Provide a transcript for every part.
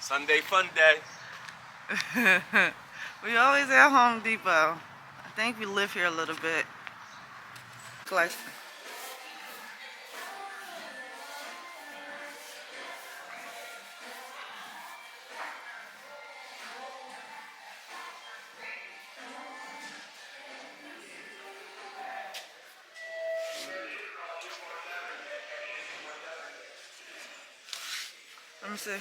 Sunday fun day. We always at Home Depot. I think we live here a little bit. Like, let me see.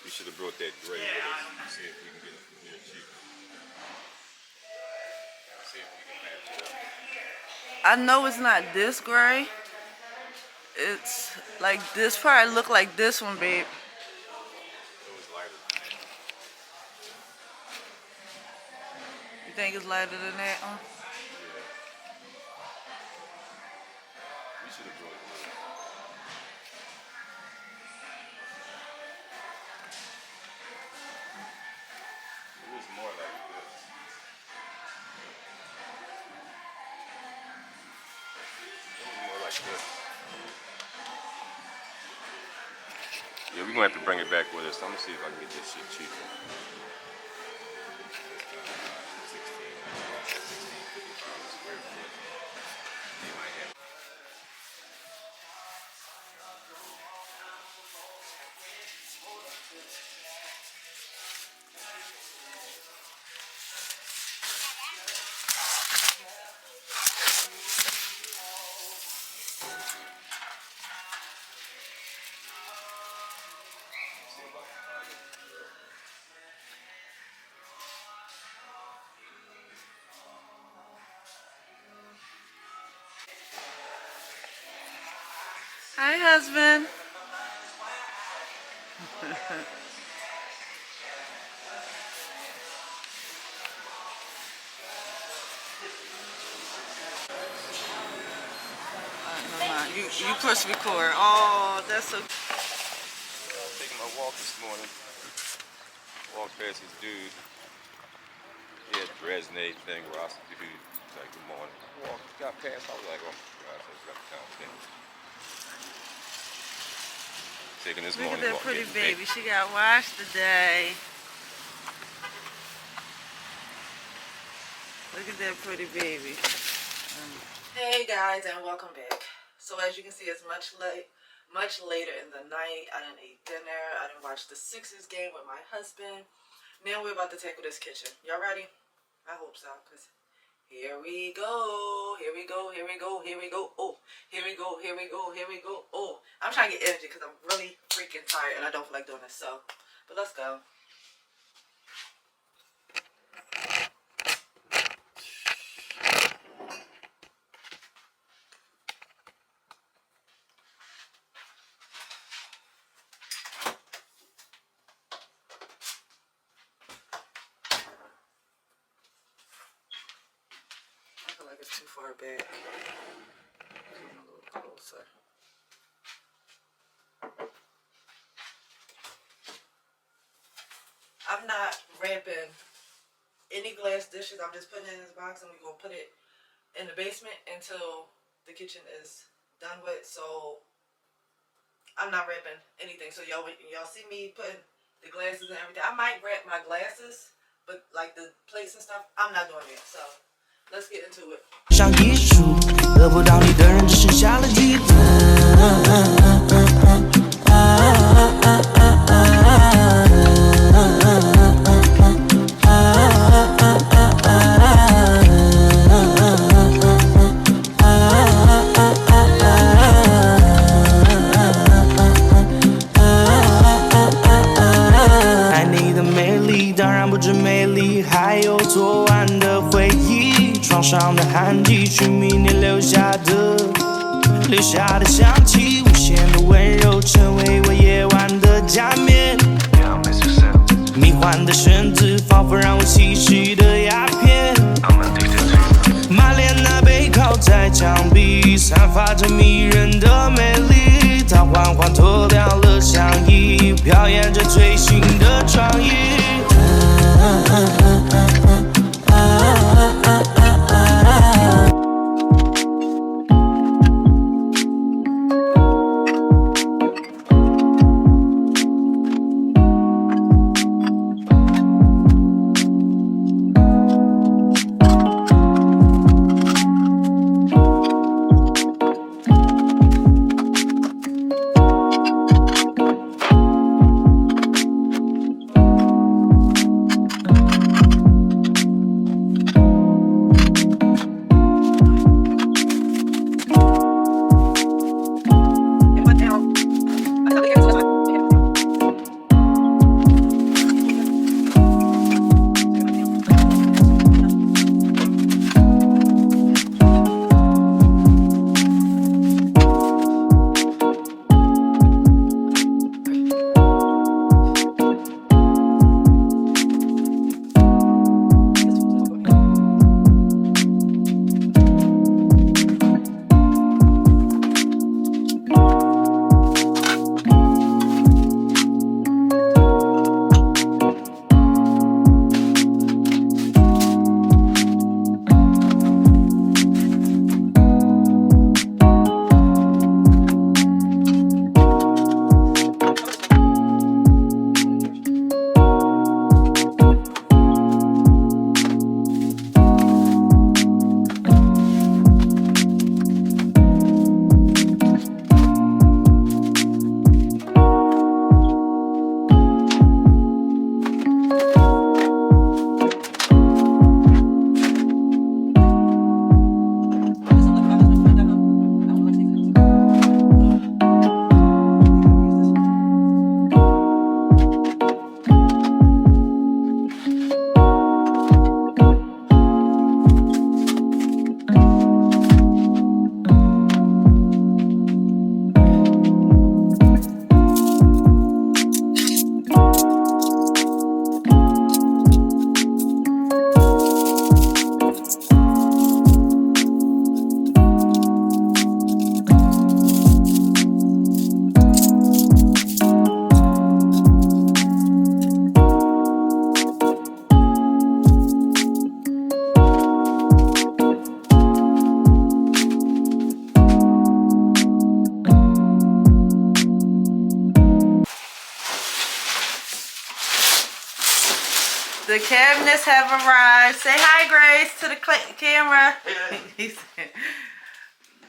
We should have brought that gray with us. See if we can get it from here cheaper. See if we can match it up. I know it's not this gray. It's like this part look like this one, babe. It was lighter. You think it's lighter than that? We should have brought it. It was more like this. It was more like this. Yeah, we're gonna have to bring it back with us. I'm gonna see if I can get this shit cheaper. 16 square foot. They might have. Hi, husband. You push record. Oh, that's so. I was taking my walk this morning. Walked past this dude. He had dreads and everything. Ross, dude, like, good morning. Walked, got past. I was like, oh my God, I just got the town. Taking this Look at morning that walk. pretty Getting baby. She got washed today. Look at that pretty baby. Hey guys, and welcome back. So as you can see, it's much later in the night. I didn't eat dinner. I didn't watch the Sixers game with my husband. Now we're about to tackle this kitchen. Y'all ready? I hope so, because here we go. Here we go. Here we go. Here we go. Oh, here we go. Here we go. Here we go. Oh, I'm trying to get energy because I'm really freaking tired and I don't feel like doing this. So, but let's go. I feel like it's too far back. Come a little closer. I'm not wrapping any glass dishes. I'm just putting it in this box and we're going to put it in the basement until the kitchen is done with. So I'm not wrapping anything. So y'all see me putting the glasses and everything. I might wrap my glasses, but like the plates and stuff, I'm not doing it. So let's get into it. 上一束得不到你的人只剩下了记忆。爱你的美丽，当然不止美丽，还有昨晚的回忆。 床上的汗迹是明年留下的香气，无限的温柔成为我夜晚的假面。迷幻的绳子仿佛让我吸食的鸦片。玛莲娜背靠在墙壁，散发着迷人的美丽。她缓缓脱掉了上衣，表演着最新的创意。 I The cabinets have arrived. Say hi, Grace, to the camera. He said,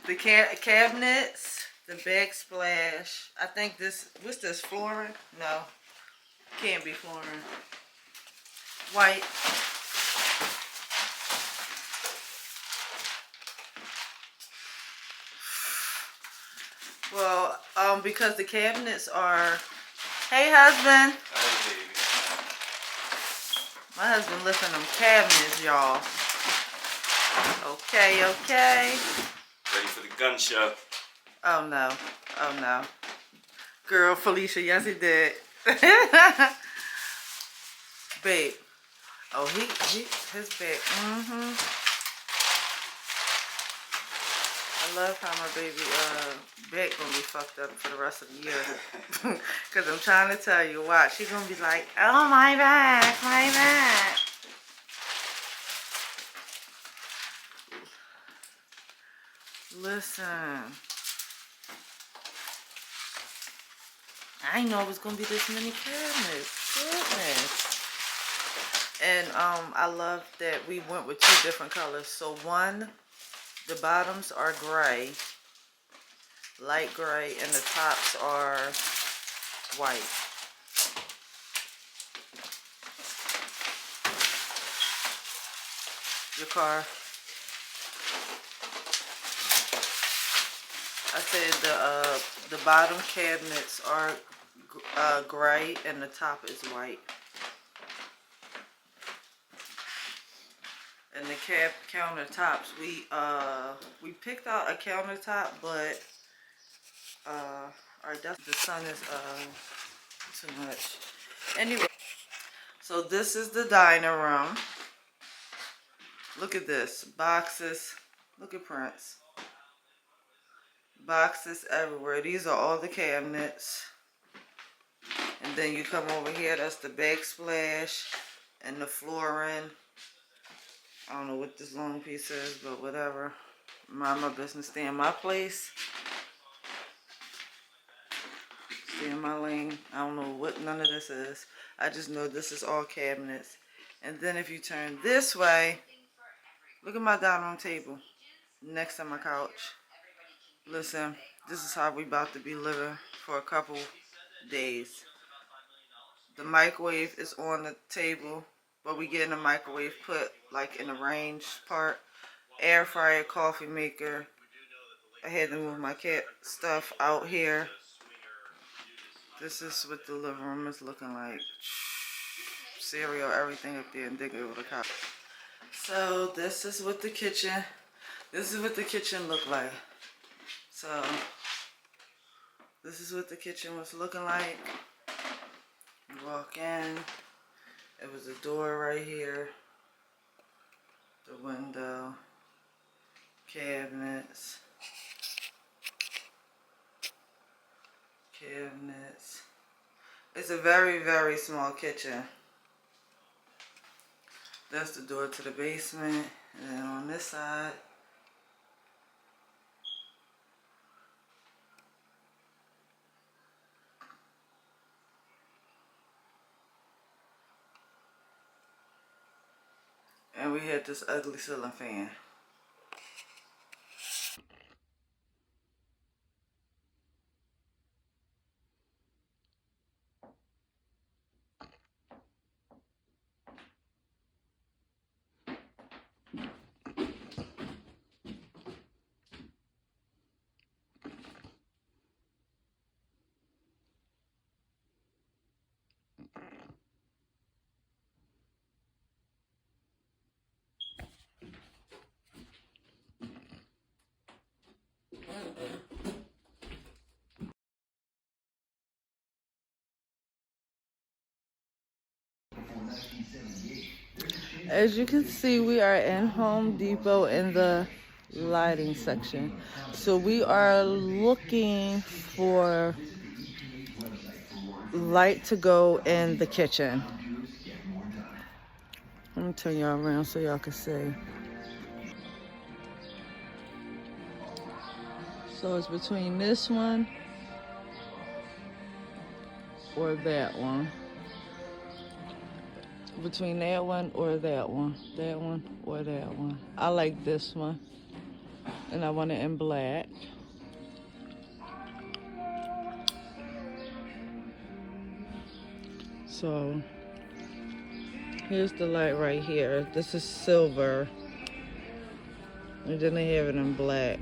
the cabinets, the backsplash. I think this, what's this, flooring? No, can't be flooring. White. Well, because the cabinets are, hey husband. My husband lifting them cabinets, y'all. Okay, okay. Ready for the gun show. Oh no, oh no. Girl, Felicia, yes he did. Babe. Oh, his back. I love how my baby back gonna be fucked up for the rest of the year. Cause I'm trying to tell you, watch. She's gonna be like, oh my back, my back. Listen. I didn't know it was gonna be this many cabinets. Goodness. And I love that we went with 2 different colors. So one, the bottoms are gray, light gray, and the tops are white. Your car. I said the bottom cabinets are gray and the top is white. And the countertops, we picked out a countertop, but the sun is too much. Anyway, so this is the dining room. Look at this, boxes. Look at Prince. Boxes everywhere. These are all the cabinets. And then you come over here, that's the backsplash and the flooring. I don't know what this long piece is, but whatever. Mind my business. Stay in my place. Stay in my lane. I don't know what none of this is. I just know this is all cabinets. And then if you turn this way, look at my dining room table next to my couch. Listen, this is how we about to be living for a couple days. The microwave is on the table, but we getting the microwave put like in the range part. Air fryer, coffee maker. I had to move my cat stuff out here. This is what the living room is looking like. Cereal, everything up there, and dig over the couch. So this is what the kitchen. This is what the kitchen looked like. So this is what the kitchen was looking like. You walk in. It was a door right here. The window. Cabinets. Cabinets. It's a very, very small kitchen. That's the door to the basement. And then on this side, and we had this ugly ceiling fan. As you can see, we are in Home Depot in the lighting section. So we are looking for light to go in the kitchen. Let me turn y'all around so y'all can see. So it's between this one or that one. between that one or that one. That one or that one. I like this one. And I want it in black. So here's the light right here. This is silver. And then they have it in black.